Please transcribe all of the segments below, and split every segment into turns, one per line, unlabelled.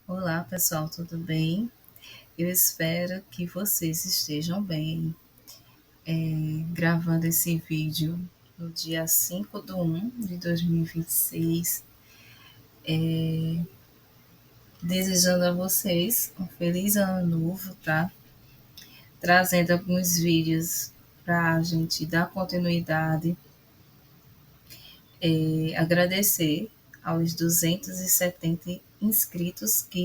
Olá, pessoal, tudo bem? Eu espero que vocês estejam bem. Gravando esse vídeo no dia 5/1 de 2026, desejando a vocês um feliz ano novo, tá? Trazendo alguns vídeos para a gente dar continuidade, agradecer aos 270 inscritos que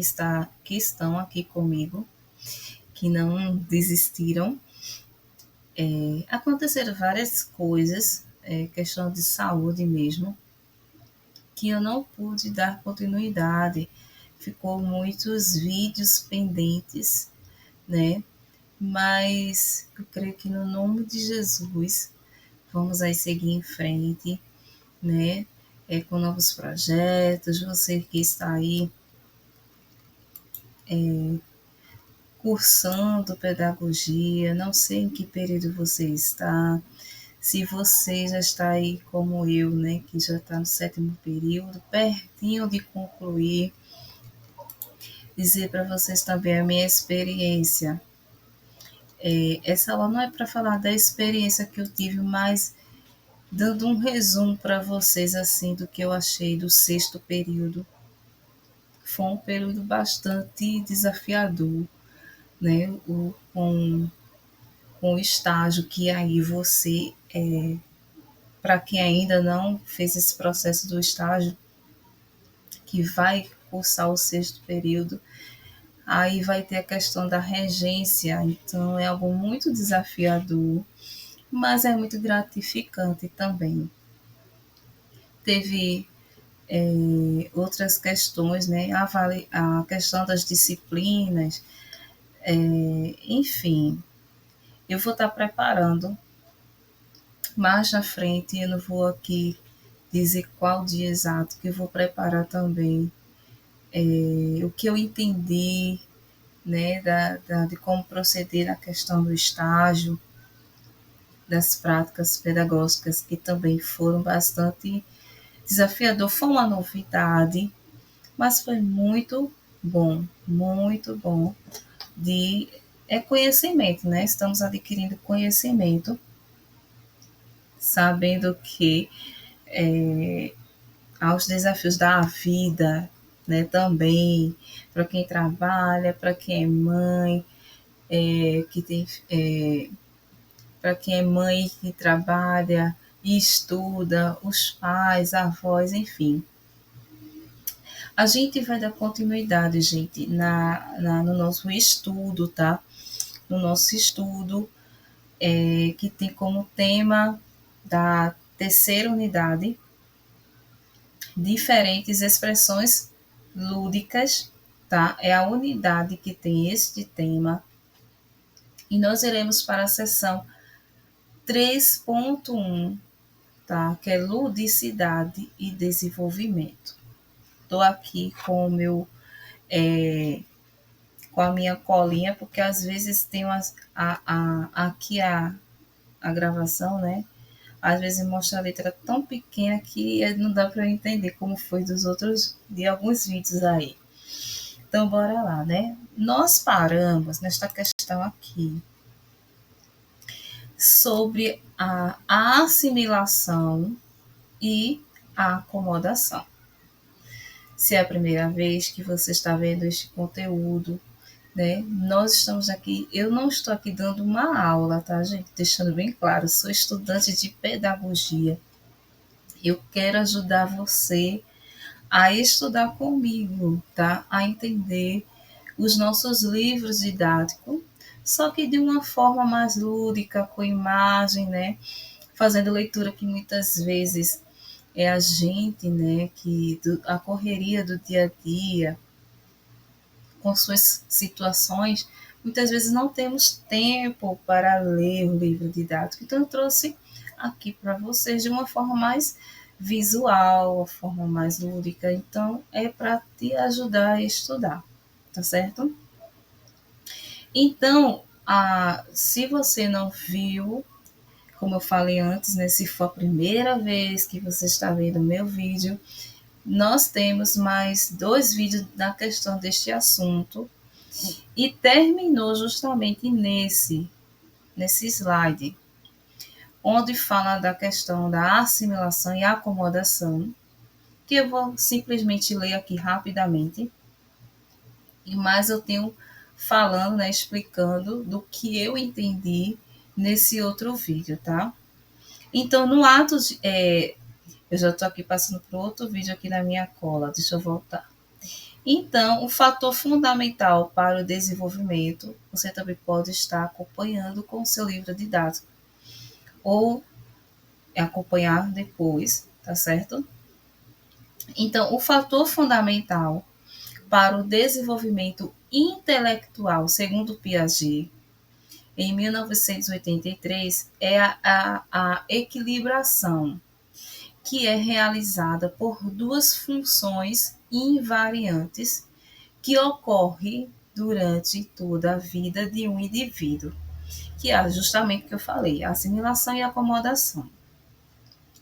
estão aqui comigo, que não desistiram. Aconteceram várias coisas, questão de saúde mesmo, que eu não pude dar continuidade. Ficou muitos vídeos pendentes, né? Mas eu creio que no nome de Jesus vamos aí seguir em frente, né? Com novos projetos. Você que está aí cursando pedagogia, não sei em que período você está. Se você já está aí como eu, né, que já está no sétimo período, pertinho de concluir, dizer para vocês também a minha experiência. Essa aula não é para falar da experiência que eu tive, mas dando um resumo para vocês assim do que eu achei do sexto período. Foi um período bastante desafiador, né? Com o estágio que aí você, para quem ainda não fez esse processo do estágio, que vai cursar o sexto período, aí vai ter a questão da regência, então é algo muito desafiador, mas é muito gratificante também. Teve outras questões, né? A questão das disciplinas, enfim, eu vou estar preparando mais na frente, eu não vou aqui dizer qual dia exato, que eu vou preparar também o que eu entendi, né, de como proceder na questão do estágio, das práticas pedagógicas, que também foram bastante desafiador. Foi uma novidade, mas foi muito bom de conhecimento, né? Estamos adquirindo conhecimento, sabendo que há os desafios da vida, né? Também para quem trabalha, para quem é mãe, que tem para quem é mãe que trabalha e estuda, os pais, avós, enfim. A gente vai dar continuidade, gente, no nosso estudo, tá? No nosso estudo, que tem como tema da terceira unidade diferentes expressões lúdicas, tá? É a unidade que tem este tema. E nós iremos para a seção 3.1, tá? Que é ludicidade e desenvolvimento. Estou aqui com o meu com a minha colinha, porque às vezes tem aqui a gravação, né? Às vezes mostra a letra tão pequena que não dá para eu entender como foi dos outros, de alguns vídeos aí. Então, bora lá, né? Nós paramos nesta questão aqui sobre a assimilação e a acomodação. Se é a primeira vez que você está vendo este conteúdo, né? Nós estamos aqui, eu não estou aqui dando uma aula, tá, gente? Deixando bem claro, sou estudante de pedagogia. Eu quero ajudar você a estudar comigo, tá? A entender os nossos livros didáticos, só que de uma forma mais lúdica, com imagem, né? Fazendo leitura que muitas vezes é a gente, né? A correria do dia a dia, com suas situações, muitas vezes não temos tempo para ler o livro didático. Então, eu trouxe aqui para vocês de uma forma mais visual, uma forma mais lúdica. Então, é para te ajudar a estudar, tá certo? Então, se você não viu, como eu falei antes, né, se for a primeira vez que você está vendo o meu vídeo, Nós temos mais 2 vídeos na questão deste assunto e terminou justamente nesse slide, onde fala da questão da assimilação e acomodação, que eu vou simplesmente ler aqui rapidamente, e mais eu tenho falando, né, explicando do que eu entendi nesse outro vídeo, tá? Então, no ato de, eu já estou aqui passando para outro vídeo aqui na minha cola, deixa eu voltar. Então, o fator fundamental para o desenvolvimento, você também pode estar acompanhando com o seu livro didático, ou acompanhar depois, tá certo? Então, o fator fundamental para o desenvolvimento intelectual, segundo Piaget, em 1983, é a equilibração, que é realizada por duas funções invariantes que ocorrem durante toda a vida de um indivíduo, que é justamente o que eu falei, a assimilação e a acomodação.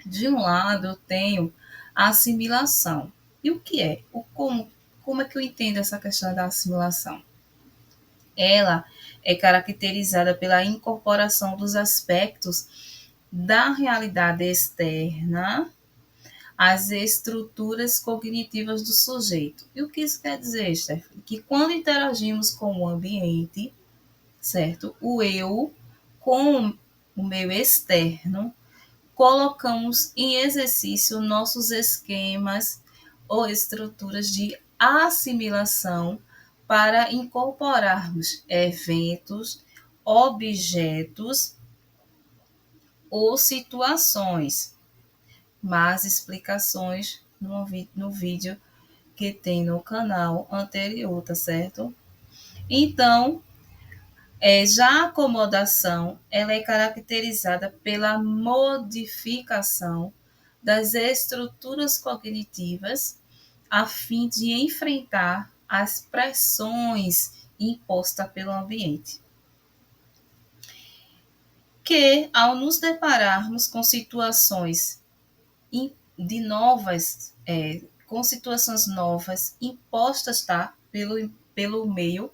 De um lado, eu tenho a assimilação. E o que é? Como é que eu entendo essa questão da assimilação? Ela é caracterizada pela incorporação dos aspectos da realidade externa às estruturas cognitivas do sujeito. E o que isso quer dizer, Stephanie? Que quando interagimos com o ambiente, certo? O eu com o meio externo, colocamos em exercício nossos esquemas ou estruturas de assimilação para incorporarmos eventos, objetos ou situações. Mais explicações no vídeo que tem no canal anterior, tá certo? Então, já a acomodação, ela é caracterizada pela modificação das estruturas cognitivas a fim de enfrentar as pressões impostas pelo ambiente. Que, ao nos depararmos com situações de novas, com situações novas impostas, tá, pelo meio,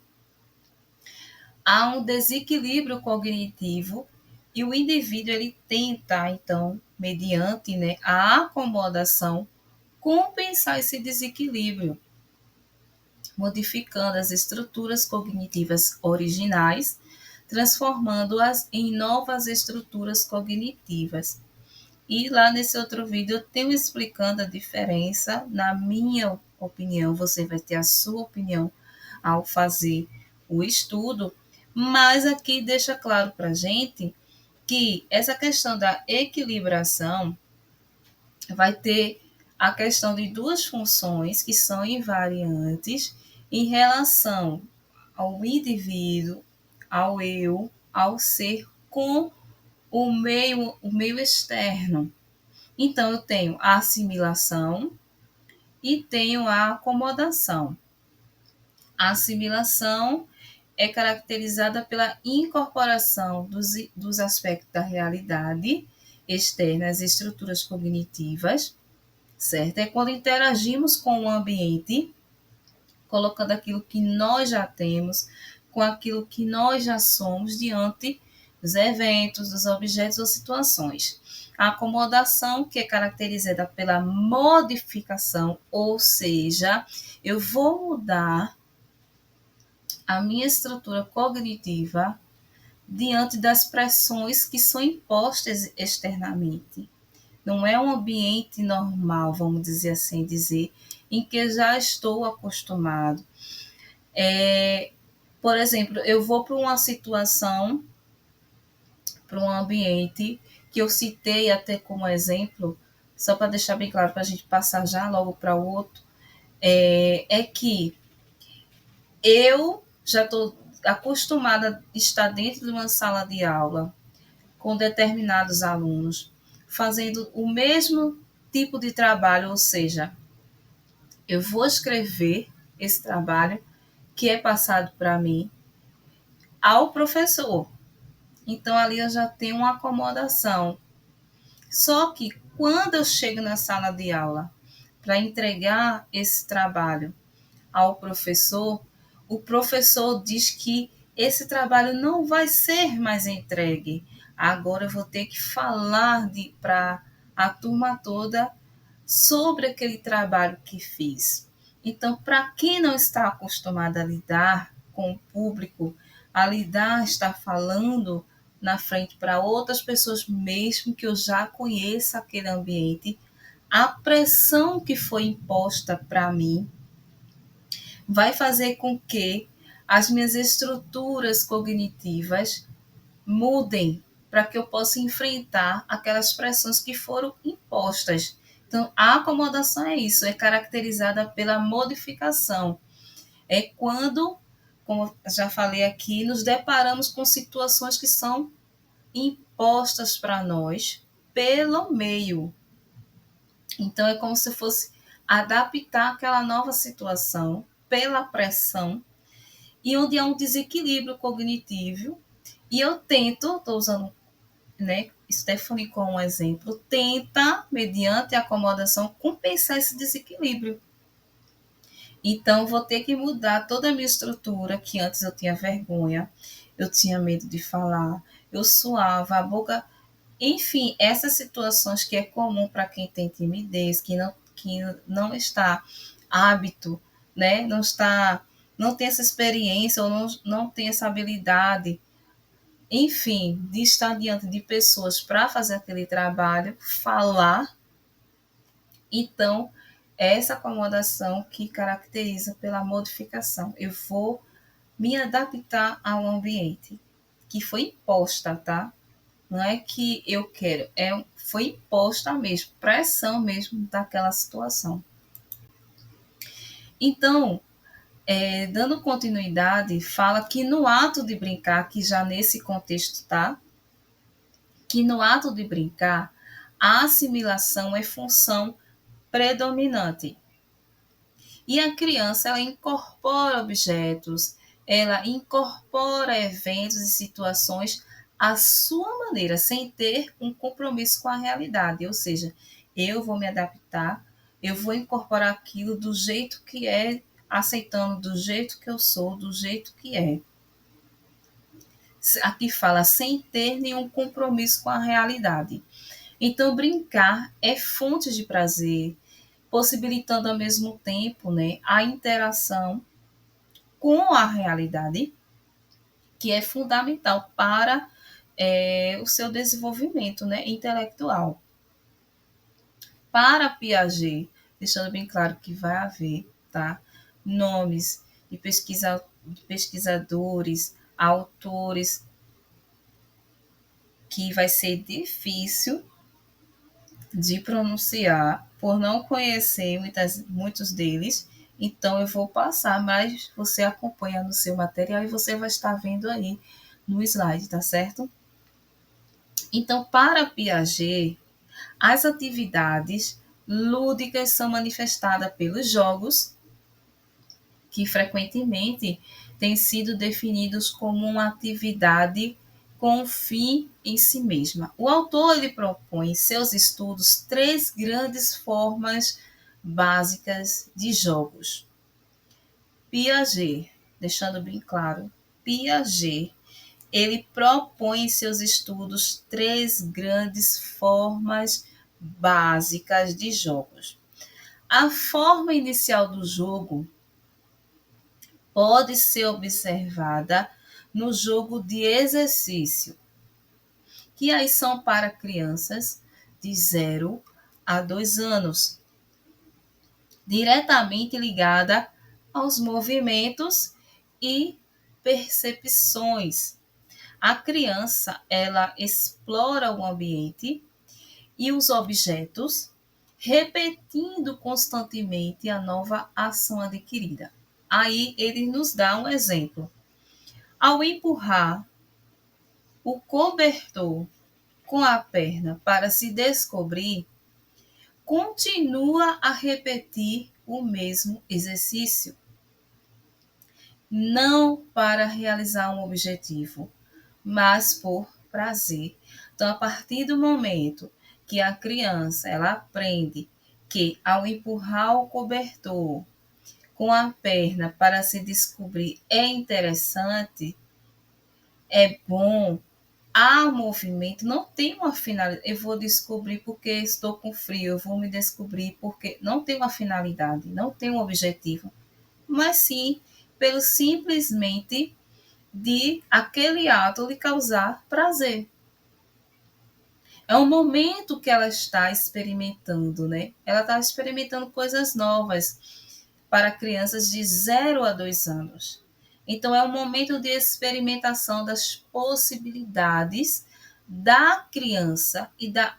há um desequilíbrio cognitivo e o indivíduo ele tenta, então, mediante, né, a acomodação, compensar esse desequilíbrio, modificando as estruturas cognitivas originais, transformando-as em novas estruturas cognitivas. E lá nesse outro vídeo eu tenho explicando a diferença, na minha opinião, você vai ter a sua opinião ao fazer o estudo, mas aqui deixa claro para a gente que essa questão da equilibração vai ter a questão de duas funções que são invariantes em relação ao indivíduo, ao eu, ao ser com o meio externo. Então, eu tenho a assimilação e tenho a acomodação. A assimilação é caracterizada pela incorporação dos aspectos da realidade externa às estruturas cognitivas, certo? É quando interagimos com o ambiente, colocando aquilo que nós já temos, com aquilo que nós já somos diante dos eventos, dos objetos ou situações. A acomodação, que é caracterizada pela modificação, ou seja, eu vou mudar a minha estrutura cognitiva diante das pressões que são impostas externamente. Não é um ambiente normal, vamos dizer assim, em que eu já estou acostumado. Por exemplo, eu vou para uma situação, para um ambiente que eu citei até como exemplo, só para deixar bem claro, para a gente passar já logo para o outro, que eu já estou acostumada a estar dentro de uma sala de aula com determinados alunos, fazendo o mesmo tipo de trabalho, ou seja, eu vou escrever esse trabalho que é passado para mim ao professor. Então, ali eu já tenho uma acomodação. Só que quando eu chego na sala de aula para entregar esse trabalho ao professor, o professor diz que esse trabalho não vai ser mais entregue. Agora eu vou ter que falar para a turma toda sobre aquele trabalho que fiz. Então, para quem não está acostumado a lidar com o público, a lidar, estar falando na frente para outras pessoas, mesmo que eu já conheça aquele ambiente, a pressão que foi imposta para mim vai fazer com que as minhas estruturas cognitivas mudem para que eu possa enfrentar aquelas pressões que foram impostas. Então, a acomodação é isso, é caracterizada pela modificação. É quando, como já falei aqui, nos deparamos com situações que são impostas para nós pelo meio. Então, é como se fosse adaptar aquela nova situação pela pressão e onde há um desequilíbrio cognitivo. E eu tento, estou usando, né, Stephanie como um exemplo, tenta, mediante a acomodação, compensar esse desequilíbrio. Então, vou ter que mudar toda a minha estrutura, que antes eu tinha vergonha, eu tinha medo de falar, eu suava, a boca. Enfim, essas situações que é comum para quem tem timidez, que não está hábito, né? Não tem essa experiência ou não tem essa habilidade, enfim, de estar diante de pessoas para fazer aquele trabalho, falar. Então, essa acomodação que caracteriza pela modificação. Eu vou me adaptar ao ambiente que foi imposta, tá? Não é que eu quero, foi imposta mesmo, pressão mesmo daquela situação. Então, dando continuidade, fala que no ato de brincar, que já nesse contexto tá, que no ato de brincar, a assimilação é função predominante. E a criança, ela incorpora objetos, ela incorpora eventos e situações à sua maneira, sem ter um compromisso com a realidade. Ou seja, eu vou me adaptar, eu vou incorporar aquilo do jeito que é, aceitando do jeito que eu sou, do jeito que é. Aqui fala sem ter nenhum compromisso com a realidade. Então, brincar é fonte de prazer, possibilitando ao mesmo tempo, né, a interação com a realidade, que é fundamental para o seu desenvolvimento, né, intelectual. Para Piaget, deixando bem claro que vai haver, tá, nomes de pesquisadores, autores, que vai ser difícil de pronunciar por não conhecer muitos deles. Então eu vou passar, mas você acompanha no seu material e você vai estar vendo aí no slide, tá certo? Então, para Piaget, as atividades lúdicas são manifestadas pelos jogos, que frequentemente têm sido definidos como uma atividade com fim em si mesma. O autor ele propõe em seus estudos três grandes formas básicas de jogos. Piaget, deixando bem claro, Piaget, ele propõe em seus estudos três grandes formas básicas de jogos. A forma inicial do jogo pode ser observada no jogo de exercício, que aí são para crianças de 0 a 2 anos, diretamente ligada aos movimentos e percepções. A criança, ela explora o ambiente e os objetos, repetindo constantemente a nova ação adquirida. Aí ele nos dá um exemplo. Ao empurrar o cobertor com a perna para se descobrir, continua a repetir o mesmo exercício, não para realizar um objetivo, mas por prazer. Então, a partir do momento que a criança ela aprende que, ao empurrar o cobertor com a perna para se descobrir é interessante, é bom, há movimento, não tem uma finalidade. Eu vou descobrir porque estou com frio, eu vou me descobrir porque não tem uma finalidade, não tem um objetivo, mas sim pelo simplesmente de aquele ato lhe causar prazer. É um momento que ela está experimentando, né? Ela está experimentando coisas novas para crianças de 0 a 2 anos. Então, é um momento de experimentação das possibilidades da criança e da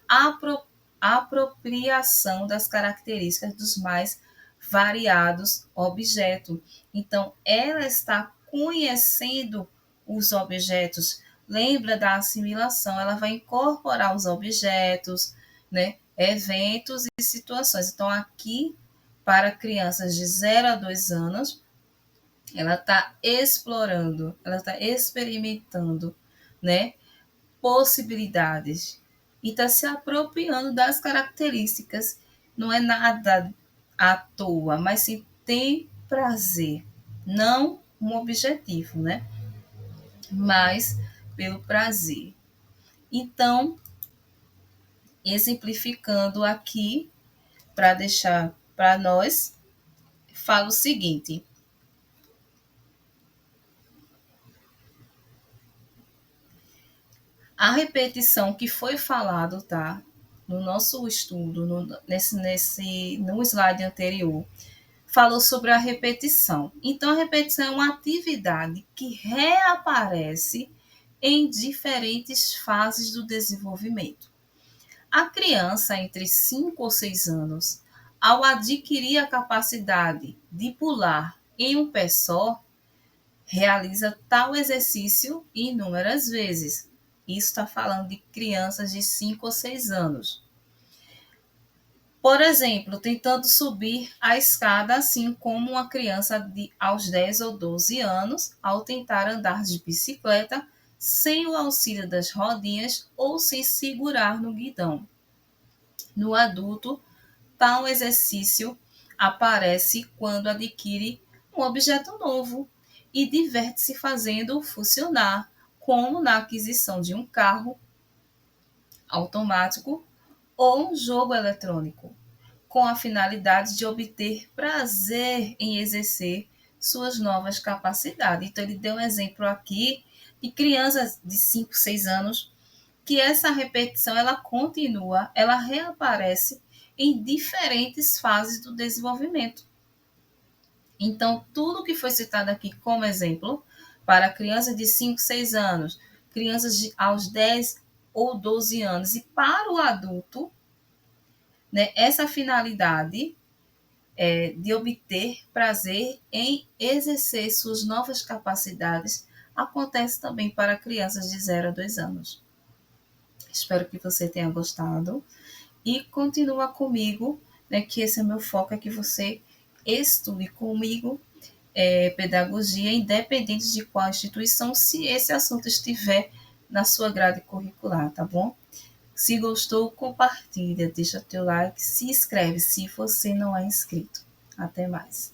apropriação das características dos mais variados objetos. Então, ela está conhecendo os objetos. Lembra da assimilação, ela vai incorporar os objetos, né, eventos e situações. Então, aqui, para crianças de 0 a 2 anos, ela está explorando, ela está experimentando, né, possibilidades e está se apropriando das características. Não é nada à toa, mas sim tem prazer, não um objetivo, né? Mas pelo prazer. Então, exemplificando aqui, para deixar para nós, falo o seguinte: a repetição que foi falado, tá? No nosso estudo, no slide anterior, falou sobre a repetição. Então, a repetição é uma atividade que reaparece em diferentes fases do desenvolvimento. A criança entre 5 ou 6 anos, ao adquirir a capacidade de pular em um pé só, realiza tal exercício inúmeras vezes. Isso está falando de crianças de 5 ou 6 anos. Por exemplo, tentando subir a escada, assim como uma criança aos 10 ou 12 anos, ao tentar andar de bicicleta sem o auxílio das rodinhas ou sem segurar no guidão. No adulto, tal exercício aparece quando adquire um objeto novo e diverte-se fazendo funcionar, como na aquisição de um carro automático ou um jogo eletrônico, com a finalidade de obter prazer em exercer suas novas capacidades. Então, ele deu um exemplo aqui de crianças de 5, 6 anos, que essa repetição ela continua, ela reaparece em diferentes fases do desenvolvimento. Então, tudo que foi citado aqui como exemplo para crianças de 5, 6 anos, crianças aos 10 ou 12 anos e para o adulto, né, essa finalidade de obter prazer em exercer suas novas capacidades acontece também para crianças de 0 a 2 anos. Espero que você tenha gostado e continua comigo, né, que esse é o meu foco, é que você estude comigo pedagogia, independente de qual instituição, se esse assunto estiver na sua grade curricular, tá bom? Se gostou, compartilha, deixa teu like, se inscreve se você não é inscrito. Até mais.